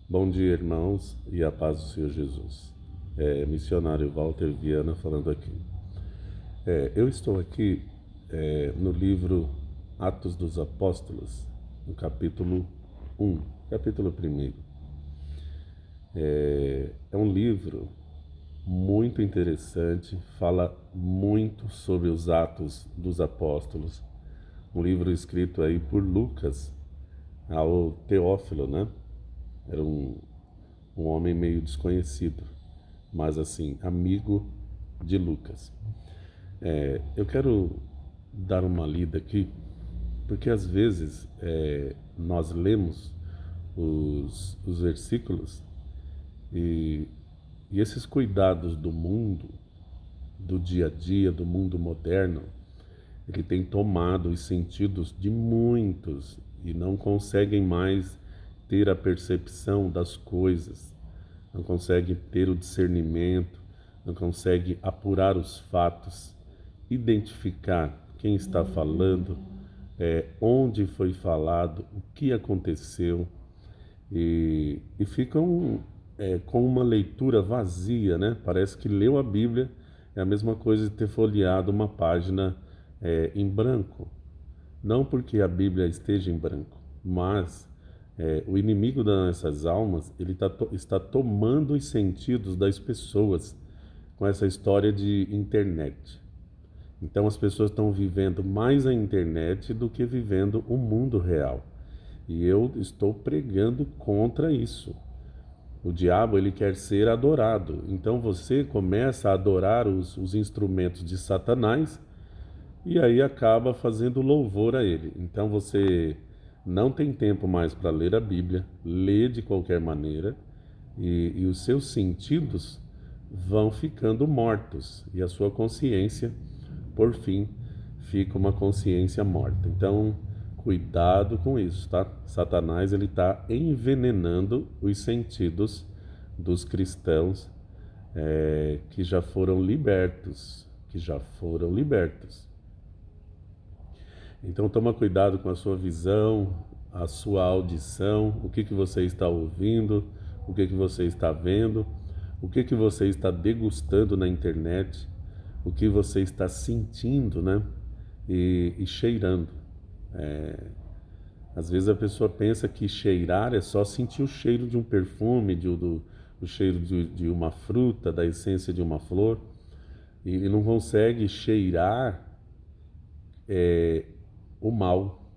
Bom dia, irmãos, e a paz do Senhor Jesus. Missionário Walter Viana falando aqui. Eu estou aqui no livro Atos dos Apóstolos, no capítulo 1, capítulo 1. É um livro muito interessante, fala muito sobre os Atos dos Apóstolos. Um livro escrito aí por Lucas ao Teófilo, né? Era um homem meio desconhecido, mas assim, amigo de Lucas. Eu quero dar uma lida aqui, porque às vezes nós lemos os versículos e, e esses cuidados do mundo, do dia a dia, do mundo moderno, ele tem tomado os sentidos de muitos e não conseguem mais ter a percepção das coisas, não conseguem ter o discernimento, não conseguem apurar os fatos, identificar quem está falando, onde foi falado, o que aconteceu, e ficam com uma leitura vazia, né? Parece que leu a Bíblia é a mesma coisa de ter folheado uma página em branco. Não porque a Bíblia esteja em branco, mas o inimigo das nossas almas está tomando os sentidos das pessoas com essa história de internet. Então as pessoas estão vivendo mais a internet do que vivendo o mundo real. E eu estou pregando contra isso. O diabo, ele quer ser adorado. Então você começa a adorar os instrumentos de Satanás e aí acaba fazendo louvor a ele. Então você não tem tempo mais para ler a Bíblia, lê de qualquer maneira, e os seus sentidos vão ficando mortos, e a sua consciência, por fim, fica uma consciência morta. Então, cuidado com isso, tá? Satanás, ele está envenenando os sentidos dos cristãos que já foram libertos, Então toma cuidado com a sua visão, a sua audição, o que você está ouvindo, o que você está vendo, o que você está degustando na internet, o que você está sentindo, né? E cheirando. Às vezes a pessoa pensa que cheirar é só sentir o cheiro de um perfume, o cheiro de uma fruta, da essência de uma flor, e não consegue cheirar o mal,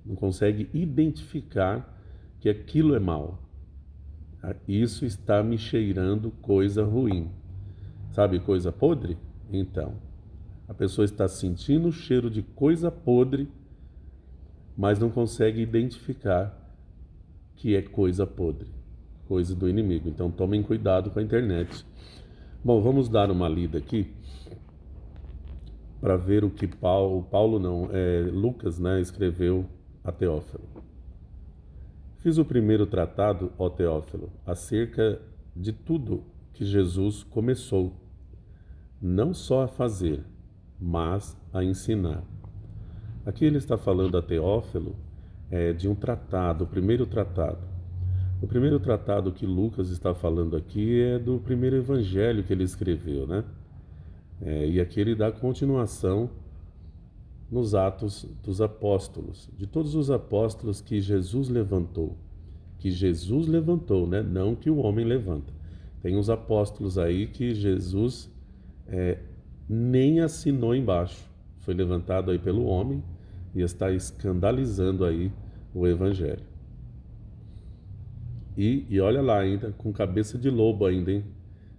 não consegue identificar que aquilo é mal. Isso está me cheirando coisa ruim. Sabe, coisa podre? Então, a pessoa está sentindo o cheiro de coisa podre, mas não consegue identificar que é coisa podre, coisa do inimigo. Então, tomem cuidado com a internet. Bom, vamos dar uma lida aqui para ver o que Paulo não, Lucas, né, escreveu a Teófilo. Fiz o primeiro tratado, ó Teófilo, acerca de tudo que Jesus começou, não só a fazer, mas a ensinar. Aqui ele está falando a Teófilo de um tratado, o primeiro tratado. O primeiro tratado que Lucas está falando aqui é do primeiro evangelho que ele escreveu, né? E aqui ele dá continuação nos Atos dos Apóstolos, de todos os apóstolos que Jesus levantou, né? Não que o homem levanta. Tem uns apóstolos aí que Jesus nem assinou embaixo, foi levantado aí pelo homem e está escandalizando aí o Evangelho. E olha lá ainda, com cabeça de lobo ainda, hein?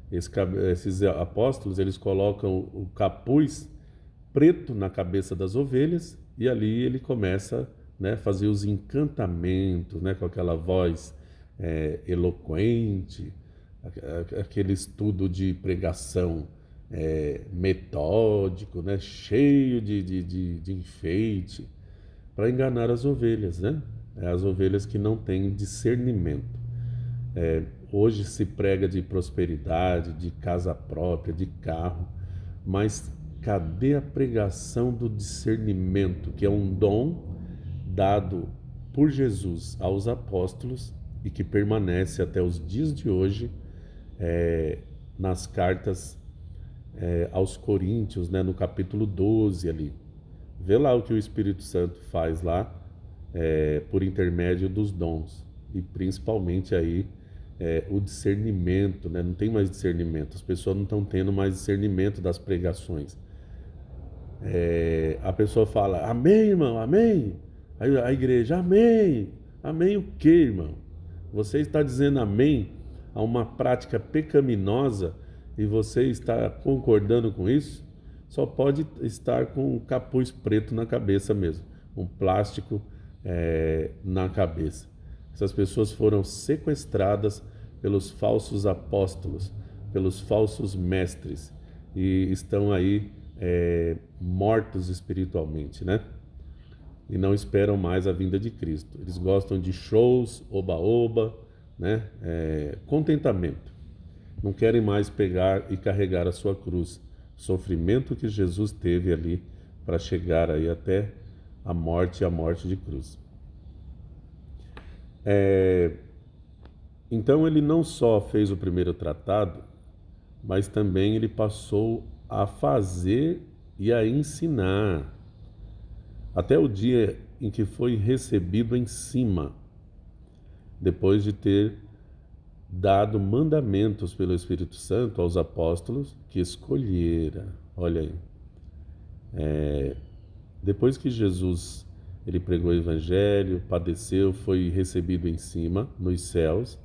Esses apóstolos, eles colocam o capuz preto na cabeça das ovelhas e ali ele começa, né, fazer os encantamentos, né, com aquela voz eloquente, aquele estudo de pregação metódico, né, cheio de enfeite, para enganar as ovelhas, né? As ovelhas que não têm discernimento. Hoje se prega de prosperidade, de casa própria, de carro, mas cadê a pregação do discernimento, que é um dom dado por Jesus aos apóstolos e que permanece até os dias de hoje nas cartas aos Coríntios, né, no capítulo 12 ali. Vê lá o que o Espírito Santo faz lá por intermédio dos dons e principalmente aí o discernimento, né? Não tem mais discernimento, as pessoas não estão tendo mais discernimento das pregações. A pessoa fala, amém, irmão, amém. Aí a igreja, amém. Amém o quê, irmão? Você está dizendo amém a uma prática pecaminosa e você está concordando com isso? Só pode estar com um capuz preto na cabeça mesmo, um plástico na cabeça. Essas pessoas foram sequestradas pelos falsos apóstolos, pelos falsos mestres e estão aí mortos espiritualmente, né? E não esperam mais a vinda de Cristo. Eles gostam de shows, oba-oba, né? Contentamento. Não querem mais pegar e carregar a sua cruz. O sofrimento que Jesus teve ali para chegar aí até a morte de cruz. Então ele não só fez o primeiro tratado, mas também ele passou a fazer e a ensinar, até o dia em que foi recebido em cima, depois de ter dado mandamentos pelo Espírito Santo aos apóstolos que escolhera. Olha aí. Depois que Jesus ele pregou o evangelho, padeceu, foi recebido em cima, nos céus,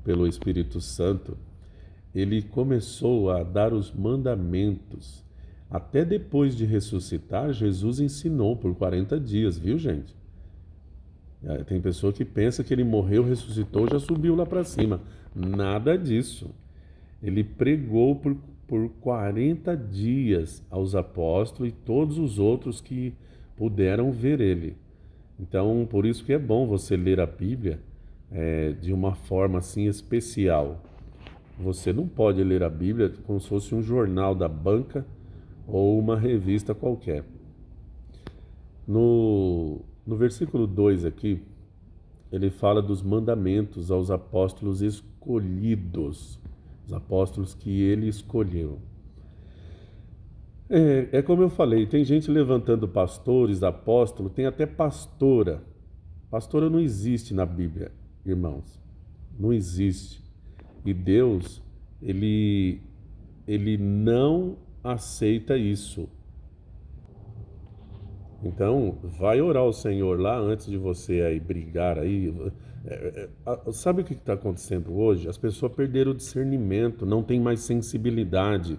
pelo Espírito Santo, ele começou a dar os mandamentos. Até depois de ressuscitar, Jesus ensinou por 40 dias, viu, gente? Tem pessoa que pensa que ele morreu, ressuscitou, já subiu lá para cima. Nada disso. Ele pregou por 40 dias aos apóstolos e todos os outros que puderam ver ele. Então, por isso que é bom você ler a Bíblia de uma forma assim especial. Você não pode ler a Bíblia como se fosse um jornal da banca ou uma revista qualquer. No versículo 2 aqui, ele fala dos mandamentos aos apóstolos escolhidos, os apóstolos que ele escolheu. É como eu falei, tem gente levantando pastores, apóstolos, tem até pastora. Pastora não existe na Bíblia, irmãos. Não existe. E Deus, ele não aceita isso. Então, vai orar ao Senhor lá antes de você aí brigar aí. Sabe o que está acontecendo hoje? As pessoas perderam o discernimento, não tem mais sensibilidade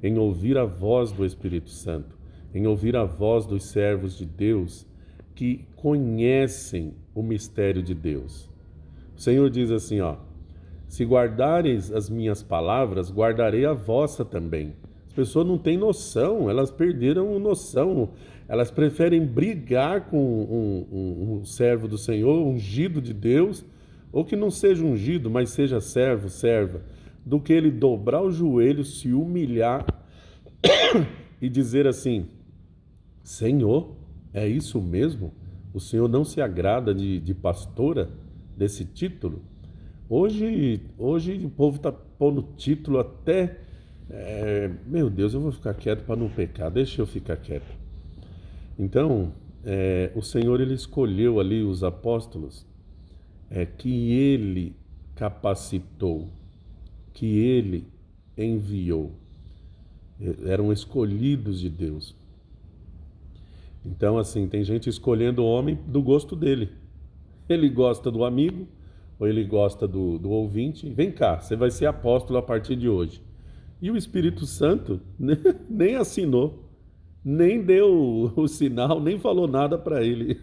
em ouvir a voz do Espírito Santo, em ouvir a voz dos servos de Deus que conhecem o mistério de Deus. O Senhor diz assim, ó: se guardareis as minhas palavras, guardarei a vossa também. As pessoas não têm noção, elas perderam noção. Elas preferem brigar com um servo do Senhor, ungido de Deus, ou que não seja ungido, mas seja servo, serva, do que ele dobrar o joelho, se humilhar e dizer assim: Senhor, é isso mesmo? O Senhor não se agrada de pastora, desse título? Hoje o povo está pondo título até... meu Deus, eu vou ficar quieto para não pecar, deixa eu ficar quieto. Então, o Senhor ele escolheu ali os apóstolos que ele capacitou, que ele enviou. Eram escolhidos de Deus. Então, assim, tem gente escolhendo o homem do gosto dele. Ele gosta do amigo, ou ele gosta do ouvinte. Vem cá, você vai ser apóstolo a partir de hoje. E o Espírito Santo nem assinou, nem deu o sinal, nem falou nada para ele.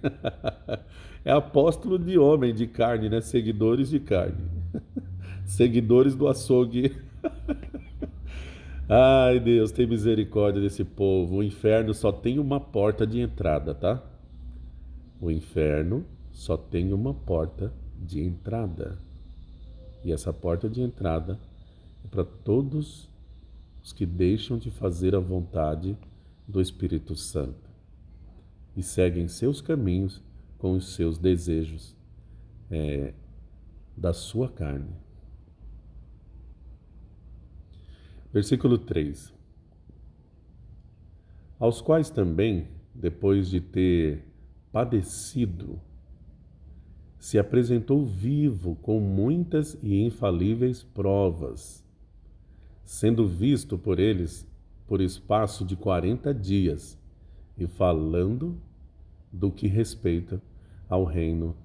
É apóstolo de homem, de carne, né? Seguidores de carne. Seguidores do açougue. Ai, Deus, tem misericórdia desse povo. O inferno só tem uma porta de entrada, tá? O inferno só tem uma porta de entrada. E essa porta de entrada é para todos os que deixam de fazer a vontade do Espírito Santo e seguem seus caminhos com os seus desejos da sua carne. Versículo 3. Aos quais também, depois de ter padecido, se apresentou vivo com muitas e infalíveis provas, sendo visto por eles por espaço de 40 dias, e falando do que respeita ao reino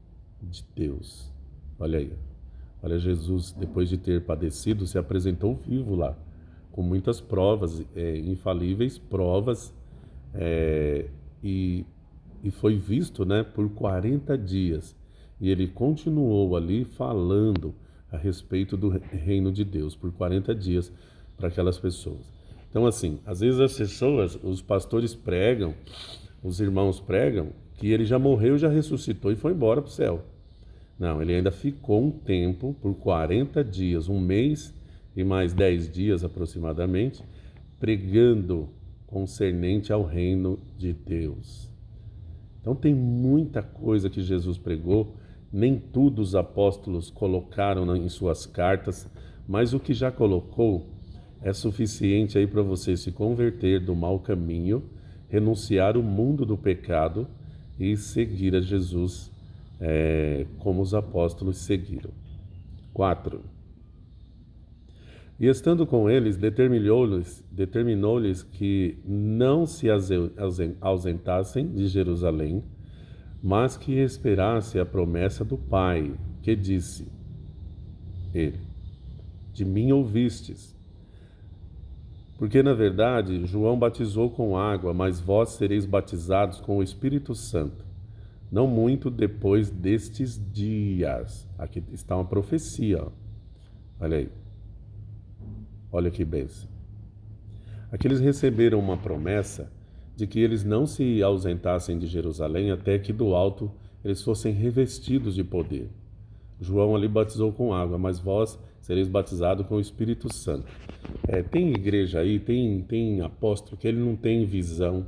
de Deus. Olha aí, olha Jesus, depois de ter padecido, se apresentou vivo lá, com muitas provas, infalíveis provas, e foi visto, né, por 40 dias. E ele continuou ali falando a respeito do reino de Deus por 40 dias para aquelas pessoas. Então, assim, às vezes as pessoas, os pastores pregam, os irmãos pregam, que ele já morreu, já ressuscitou e foi embora para o céu. Não, ele ainda ficou um tempo, por 40 dias, um mês e mais 10 dias aproximadamente, pregando concernente ao reino de Deus. Então tem muita coisa que Jesus pregou, nem tudo os apóstolos colocaram em suas cartas, mas o que já colocou é suficiente aí para você se converter do mau caminho, renunciar o mundo do pecado e seguir a Jesus como os apóstolos seguiram. 4. E estando com eles, determinou-lhes que não se ausentassem de Jerusalém, mas que esperasse a promessa do Pai, que disse ele: de mim ouvistes. Porque, na verdade, João batizou com água, mas vós sereis batizados com o Espírito Santo, não muito depois destes dias. Aqui está uma profecia, ó. Olha aí. Olha que bênção. Aqui eles receberam uma promessa de que eles não se ausentassem de Jerusalém até que do alto eles fossem revestidos de poder. João ali batizou com água, mas vós sereis batizados com o Espírito Santo. Tem igreja aí, tem apóstolo que ele não tem visão.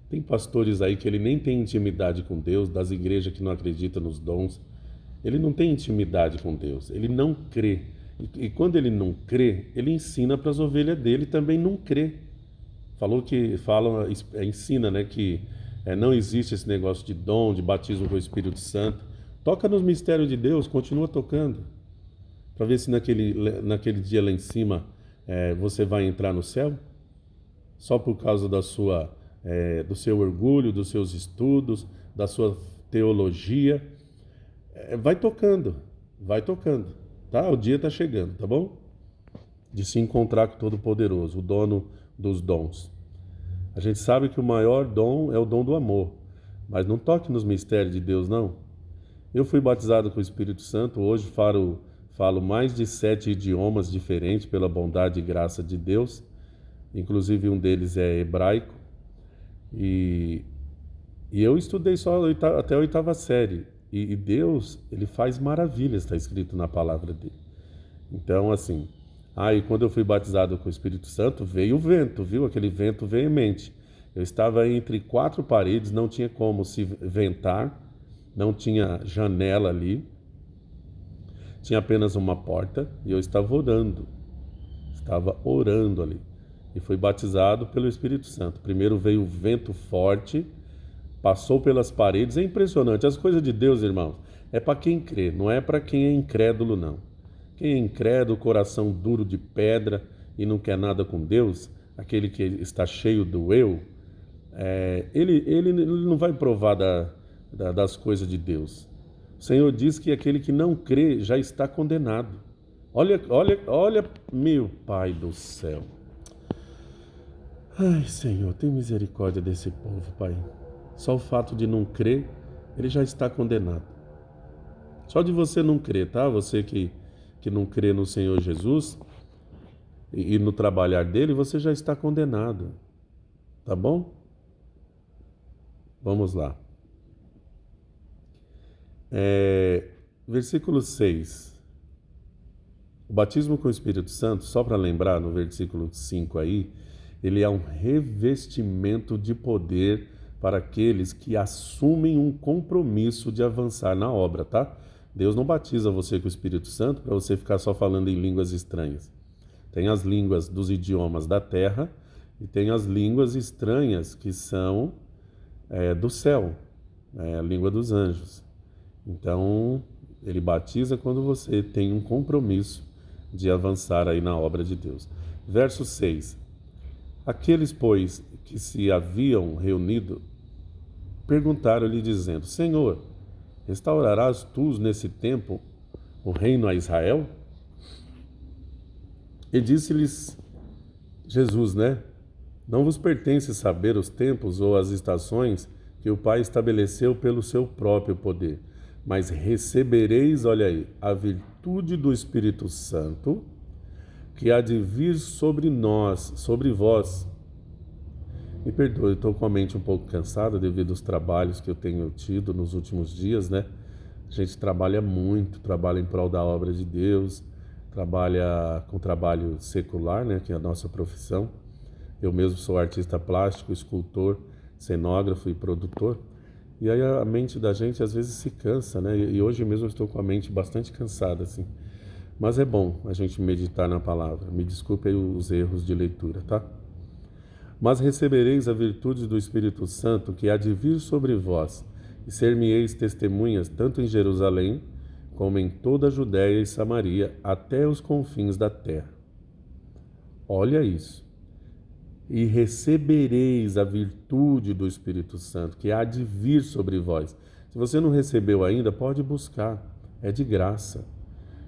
Tem pastores aí que ele nem tem intimidade com Deus, das igrejas que não acreditam nos dons. Ele não tem intimidade com Deus, ele não crê. E quando ele não crê, ele ensina para as ovelhas dele também não crer. Ensina, né, que não existe esse negócio de dom, de batismo com o Espírito Santo. Toca nos mistérios de Deus, continua tocando, para ver se naquele dia lá em cima você vai entrar no céu, só por causa do seu orgulho, dos seus estudos, da sua teologia. Vai tocando, tá? O dia está chegando, tá bom? De se encontrar com o Todo-Poderoso, o dono dos dons. A gente sabe que o maior dom é o dom do amor, mas não toque nos mistérios de Deus, não. Eu fui batizado com o Espírito Santo, hoje falo mais de 7 idiomas diferentes pela bondade e graça de Deus, inclusive um deles é hebraico, e eu estudei só até a 8ª série, e Deus, ele faz maravilhas, está escrito na palavra dele. Então, assim, e quando eu fui batizado com o Espírito Santo, veio o vento, viu? Aquele vento veemente. Eu estava entre 4 paredes, não tinha como se ventar, não tinha janela ali, tinha apenas uma porta, e eu estava orando ali. E fui batizado pelo Espírito Santo. Primeiro veio o vento forte, passou pelas paredes. É impressionante. As coisas de Deus, irmãos, é para quem crê, não é para quem é incrédulo, não. Quem é incrédulo, coração duro de pedra e não quer nada com Deus, aquele que está cheio do eu, ele não vai provar das coisas de Deus. O Senhor diz que aquele que não crê já está condenado. Olha, meu Pai do céu. Ai, Senhor, tem misericórdia desse povo, Pai. Só o fato de não crer, ele já está condenado. Só de você não crer, tá? Você que não crê no Senhor Jesus e no trabalhar dele, você já está condenado. Tá bom? Vamos lá. Versículo 6. O batismo com o Espírito Santo, só para lembrar, no versículo 5 aí, ele é um revestimento de poder para aqueles que assumem um compromisso de avançar na obra, tá? Deus não batiza você com o Espírito Santo para você ficar só falando em línguas estranhas. Tem as línguas dos idiomas da terra e tem as línguas estranhas que são do céu, a língua dos anjos. Então, ele batiza quando você tem um compromisso de avançar aí na obra de Deus. Verso 6. Aqueles, pois, que se haviam reunido, perguntaram-lhe dizendo: Senhor, restaurarás tu nesse tempo o reino a Israel? E disse-lhes Jesus, Não vos pertence saber os tempos ou as estações que o Pai estabeleceu pelo seu próprio poder, mas recebereis, olha aí, a virtude do Espírito Santo, que há de vir sobre nós, sobre vós. Me perdoe, estou com a mente um pouco cansada devido aos trabalhos que eu tenho tido nos últimos dias, A gente trabalha muito, trabalha em prol da obra de Deus, trabalha com trabalho secular, que é a nossa profissão. Eu mesmo sou artista plástico, escultor, cenógrafo e produtor. E aí a mente da gente às vezes se cansa, E hoje mesmo eu estou com a mente bastante cansada, assim. Mas é bom a gente meditar na palavra. Me desculpe aí os erros de leitura, tá? Mas recebereis a virtude do Espírito Santo que há de vir sobre vós, e ser-me-eis testemunhas tanto em Jerusalém, como em toda a Judéia e Samaria, até os confins da terra. Olha isso. E recebereis a virtude do Espírito Santo, que há de vir sobre vós. Se você não recebeu ainda, pode buscar. É de graça.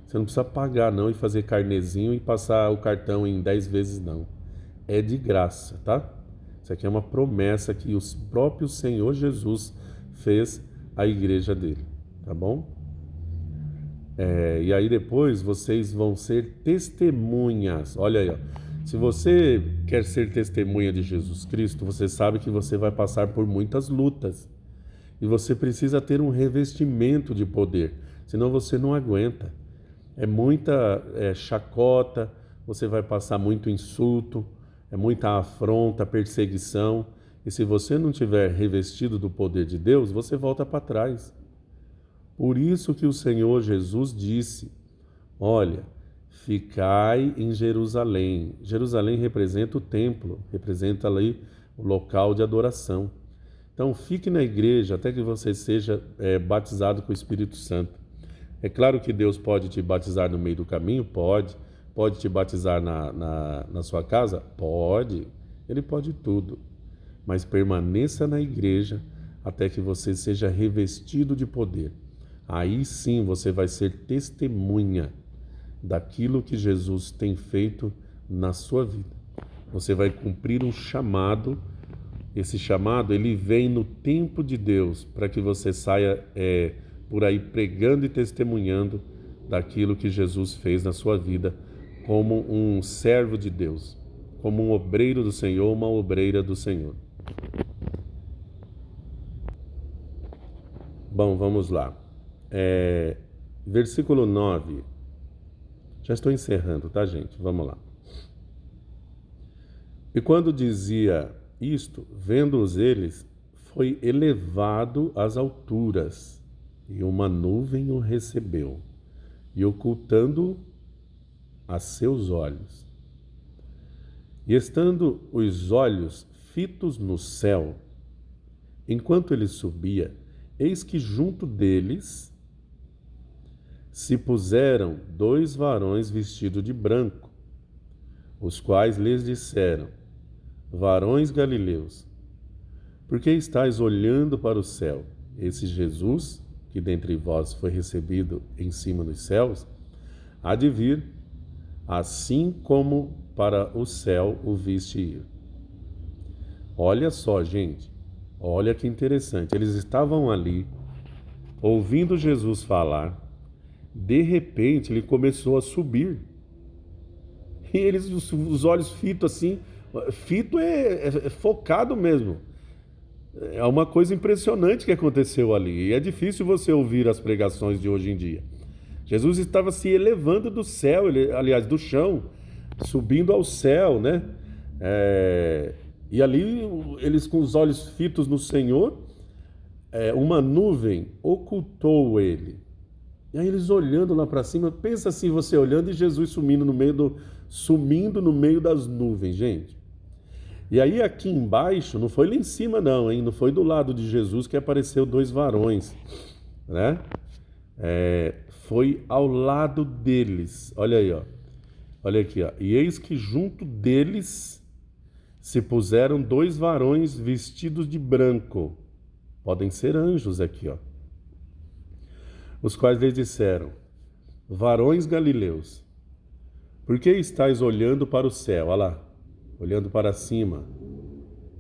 Você não precisa pagar, não, e fazer carnezinho e passar o cartão em 10 vezes, não. É de graça, tá? Isso aqui é uma promessa que o próprio Senhor Jesus fez à igreja dele, tá bom? E aí depois vocês vão ser testemunhas. Olha aí, ó. Se você quer ser testemunha de Jesus Cristo, você sabe que você vai passar por muitas lutas. E você precisa ter um revestimento de poder, senão você não aguenta. É muita chacota, você vai passar muito insulto, é muita afronta, perseguição. E se você não tiver revestido do poder de Deus, você volta para trás. Por isso que o Senhor Jesus disse: olha, ficai em Jerusalém. Jerusalém representa o templo, representa ali o local de adoração. Então fique na igreja até que você seja batizado com o Espírito Santo. É claro que Deus pode te batizar no meio do caminho? Pode. Pode te batizar na sua casa? Pode. Ele pode tudo. Mas permaneça na igreja até que você seja revestido de poder. Aí sim você vai ser testemunha daquilo que Jesus tem feito na sua vida. Você vai cumprir um chamado. Esse chamado, ele vem no tempo de Deus, para que você saia por aí pregando e testemunhando daquilo que Jesus fez na sua vida, como um servo de Deus, como um obreiro do Senhor, uma obreira do Senhor. Bom, vamos lá. Versículo 9. Já estou encerrando, tá, gente? Vamos lá. E quando dizia isto, vendo-os eles, foi elevado às alturas, e uma nuvem o recebeu, e ocultando a seus olhos. E estando os olhos fitos no céu, enquanto ele subia, eis que junto deles se puseram 2 varões vestidos de branco, os quais lhes disseram: varões galileus, por que estáis olhando para o céu? Esse Jesus, que dentre vós foi recebido em cima dos céus, há de vir, assim como para o céu o viste ir. Olha só, gente, olha que interessante. Eles estavam ali, ouvindo Jesus falar. De repente, ele começou a subir. E eles, os olhos fitos assim, fito é focado mesmo. É uma coisa impressionante que aconteceu ali. E é difícil você ouvir as pregações de hoje em dia. Jesus estava se elevando do céu, aliás, do chão, subindo ao céu, E ali, eles com os olhos fitos no Senhor, uma nuvem ocultou ele. E aí eles olhando lá para cima, pensa assim, você olhando e Jesus sumindo no meio das nuvens, gente. E aí aqui embaixo, não foi lá em cima não, hein? Não foi do lado de Jesus que apareceu dois varões, né? Foi ao lado deles. Olha aí, ó. Olha aqui, ó. E eis que junto deles se puseram dois varões vestidos de branco. Podem ser anjos aqui, ó. Os quais lhes disseram: varões galileus, por que estáis olhando para o céu? Olha lá, olhando para cima.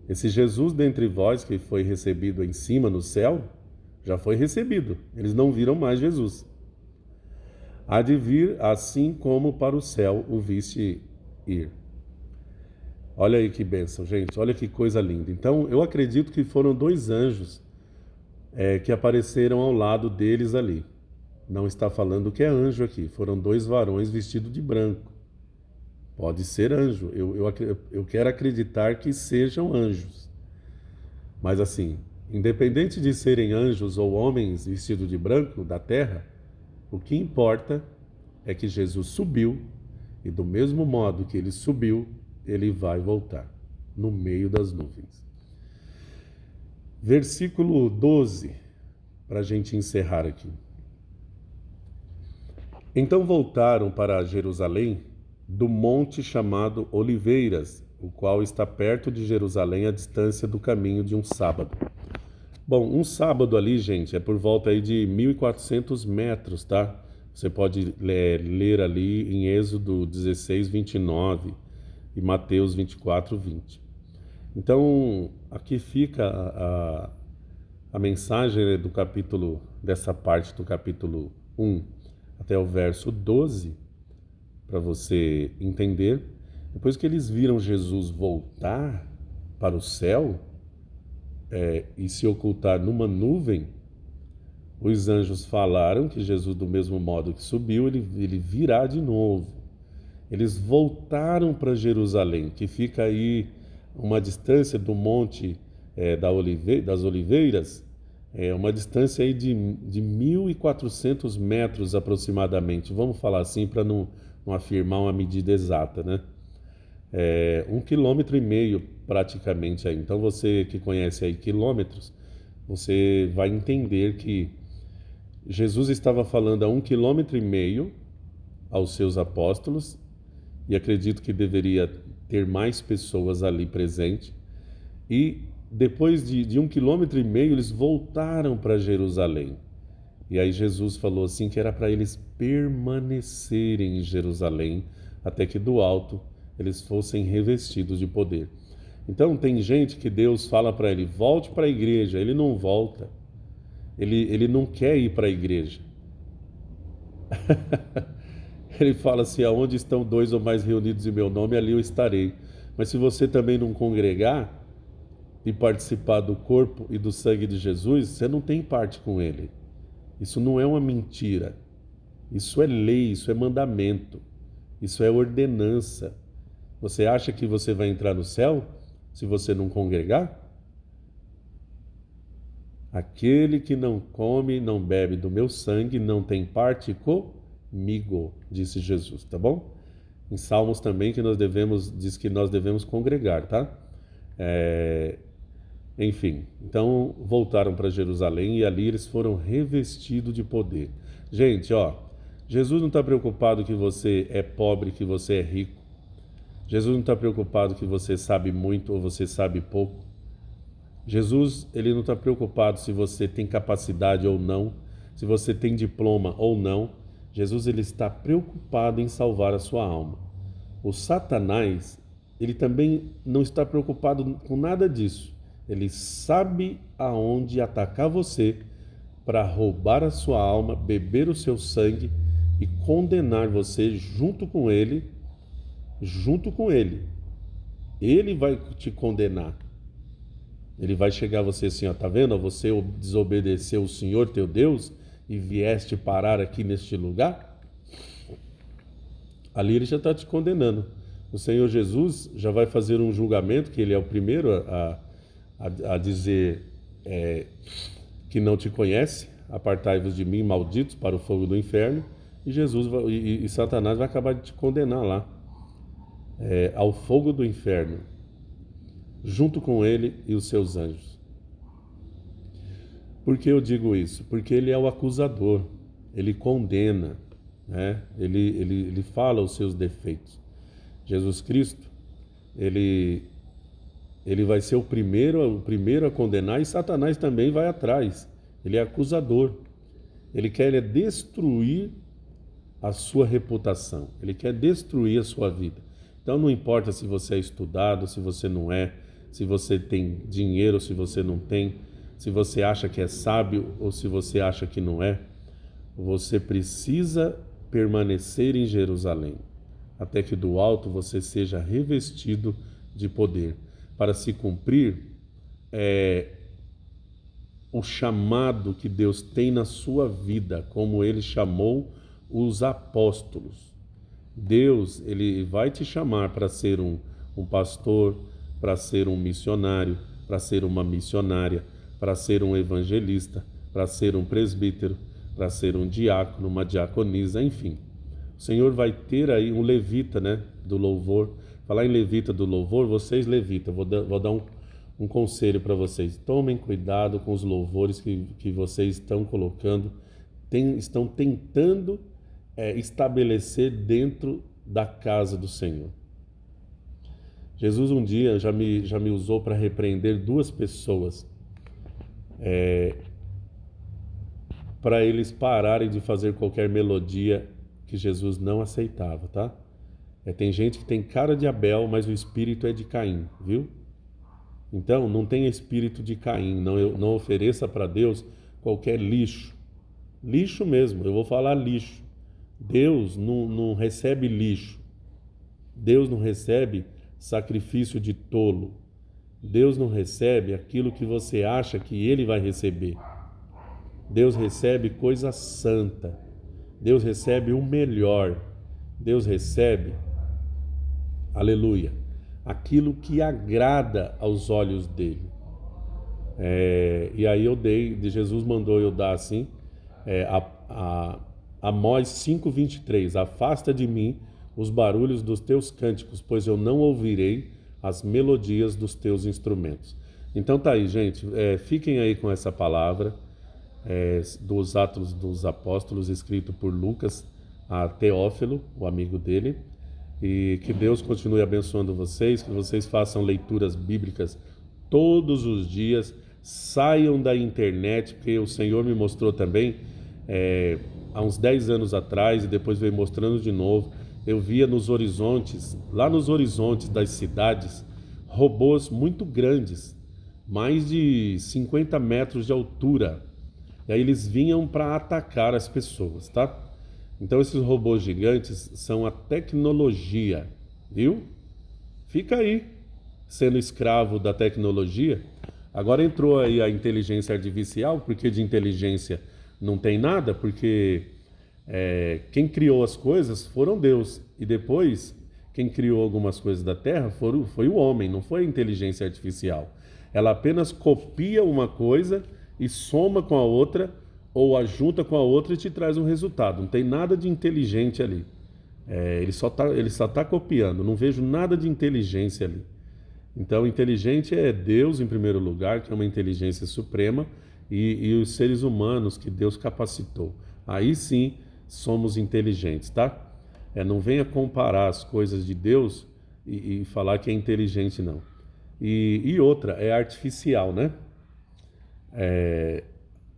Esse Jesus dentre vós que foi recebido em cima no céu, já foi recebido. Eles não viram mais Jesus. Há de vir assim como para o céu o viste ir. Olha aí que bênção, gente. Olha que coisa linda. Então, eu acredito que foram dois anjos que apareceram ao lado deles ali. Não está falando que é anjo aqui. Foram dois varões vestidos de branco. Pode ser anjo. Eu quero acreditar que sejam anjos. Mas assim, independente de serem anjos ou homens vestidos de branco da terra, o que importa é que Jesus subiu e do mesmo modo que ele subiu, ele vai voltar no meio das nuvens. Versículo 12, para a gente encerrar aqui. Então voltaram para Jerusalém do monte chamado Oliveiras, o qual está perto de Jerusalém, à distância do caminho de um sábado. Bom, um sábado ali, gente, é por volta aí de 1.400 metros, tá? Você pode ler ali em Êxodo 16, 29 e Mateus 24, 20. Então, aqui fica a mensagem do capítulo, dessa parte do capítulo 1 até o verso 12, para você entender. Depois que eles viram Jesus voltar para o céu e se ocultar numa nuvem, os anjos falaram que Jesus, do mesmo modo que subiu, ele virá de novo. Eles voltaram para Jerusalém, que fica aí uma distância do monte das Oliveiras, uma distância aí de 1.400 metros aproximadamente. Vamos falar assim para não afirmar uma medida exata, né? 1,5 quilômetro praticamente aí. Então você que conhece aí quilômetros, você vai entender que Jesus estava falando a 1,5 quilômetro aos seus apóstolos, e acredito que deveria ter mais pessoas ali presentes. E depois de 1,5 quilômetro, eles voltaram para Jerusalém. E aí Jesus falou assim que era para eles permanecerem em Jerusalém até que do alto eles fossem revestidos de poder. Então tem gente que Deus fala para ele: volte para a igreja. Ele não volta. Ele não quer ir para a igreja. Ele fala assim: aonde estão dois ou mais reunidos em meu nome, ali eu estarei. Mas se você também não congregar e participar do corpo e do sangue de Jesus, você não tem parte com ele. Isso não é uma mentira. Isso é lei, isso é mandamento. Isso é ordenança. Você acha que você vai entrar no céu se você não congregar? Aquele que não come, não bebe do meu sangue, não tem parte comigo, disse Jesus, tá bom? Em Salmos também diz que nós devemos congregar, tá? Enfim, então voltaram para Jerusalém e ali eles foram revestidos de poder. Gente, ó, Jesus não está preocupado que você é pobre, que você é rico. Jesus não está preocupado que você sabe muito ou você sabe pouco. Jesus, ele não está preocupado se você tem capacidade ou não, se você tem diploma ou não. Jesus, ele está preocupado em salvar a sua alma. O Satanás, ele também não está preocupado com nada disso. Ele sabe aonde atacar você para roubar a sua alma, beber o seu sangue e condenar você junto com ele. Junto com ele. Ele vai te condenar. Ele vai chegar a você assim, ó, tá vendo? Você desobedeceu o Senhor teu Deus e vieste parar aqui neste lugar? Ali ele já está te condenando. O Senhor Jesus já vai fazer um julgamento, que ele é o primeiro a dizer que não te conhece, apartai-vos de mim, malditos, para o fogo do inferno, e e Satanás vai acabar de te condenar lá, ao fogo do inferno, junto com ele e os seus anjos. Por que eu digo isso? Porque ele é o acusador, ele condena, né? Ele fala os seus defeitos. Jesus Cristo, ele vai ser o primeiro a condenar, e Satanás também vai atrás. Ele é acusador. Ele quer destruir a sua reputação. Ele quer destruir a sua vida. Então não importa se você é estudado, se você não é, se você tem dinheiro, se você não tem, se você acha que é sábio ou se você acha que não é, você precisa permanecer em Jerusalém, até que do alto você seja revestido de poder, para se cumprir o chamado que Deus tem na sua vida, como Ele chamou os apóstolos. Deus, Ele vai te chamar para ser um pastor, para ser um missionário, para ser uma missionária, para ser um evangelista, para ser um presbítero, para ser um diácono, uma diaconisa, enfim. O Senhor vai ter aí um levita, né, do louvor. Falar em levita do louvor, vocês levita, vou dar um conselho para vocês. Tomem cuidado com os louvores que vocês estão colocando, estão tentando estabelecer dentro da casa do Senhor. Jesus um dia já me usou para repreender 2 pessoas, para eles pararem de fazer qualquer melodia que Jesus não aceitava, tá? Tem gente que tem cara de Abel, mas o espírito é de Caim, viu? Então, não tenha espírito de Caim, não ofereça para Deus qualquer lixo. Lixo mesmo, eu vou falar lixo. Deus não recebe lixo. Deus não recebe sacrifício de tolo. Deus não recebe aquilo que você acha que Ele vai receber. Deus recebe coisa santa. Deus recebe o melhor. Deus recebe, aleluia, aquilo que agrada aos olhos dele. E aí Jesus mandou eu dar assim, Amós 5:23, afasta de mim os barulhos dos teus cânticos, pois eu não ouvirei as melodias dos teus instrumentos. Então tá aí, gente, fiquem aí com essa palavra dos Atos dos Apóstolos, escrito por Lucas a Teófilo, o amigo dele, e que Deus continue abençoando vocês, que vocês façam leituras bíblicas todos os dias, saiam da internet, porque o Senhor me mostrou também, há uns 10 anos atrás, e depois veio mostrando de novo, eu via lá nos horizontes das cidades, robôs muito grandes, mais de 50 metros de altura, e aí eles vinham para atacar as pessoas, tá? Então esses robôs gigantes são a tecnologia, viu? Fica aí, sendo escravo da tecnologia. Agora entrou aí a inteligência artificial, porque de inteligência não tem nada, porque quem criou as coisas foram Deus. E depois, quem criou algumas coisas da Terra foi o homem, não foi a inteligência artificial. Ela apenas copia uma coisa e soma com a outra, ou a junta com a outra e te traz um resultado. Não tem nada de inteligente ali. Ele só tá copiando, não vejo nada de inteligência ali. Então, inteligente é Deus em primeiro lugar, que é uma inteligência suprema, e os seres humanos que Deus capacitou. Aí sim somos inteligentes, tá? Não venha comparar as coisas de Deus e falar que é inteligente, não. E outra, é artificial, né?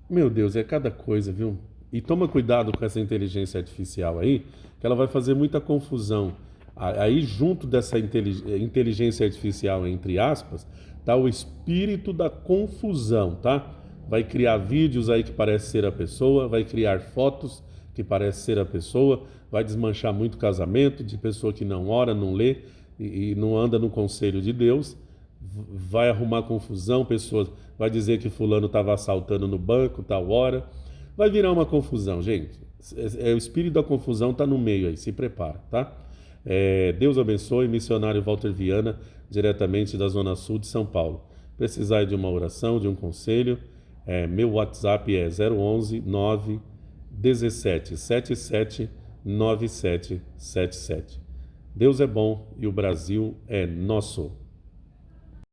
Meu Deus, é cada coisa, viu? E toma cuidado com essa inteligência artificial aí, que ela vai fazer muita confusão. Aí, junto dessa inteligência artificial, entre aspas, tá o espírito da confusão, tá? Vai criar vídeos aí que parece ser a pessoa, vai criar fotos que parece ser a pessoa, vai desmanchar muito casamento de pessoa que não ora, não lê e não anda no conselho de Deus, vai arrumar confusão, pessoas vai dizer que fulano estava assaltando no banco, tal hora, vai virar uma confusão, gente. O espírito da confusão está no meio aí, se prepara, tá? Deus abençoe, missionário Walter Viana, diretamente da Zona Sul de São Paulo. Precisar de uma oração, de um conselho, Meu WhatsApp é 011 9 17 77 9777. Deus é bom e o Brasil é nosso.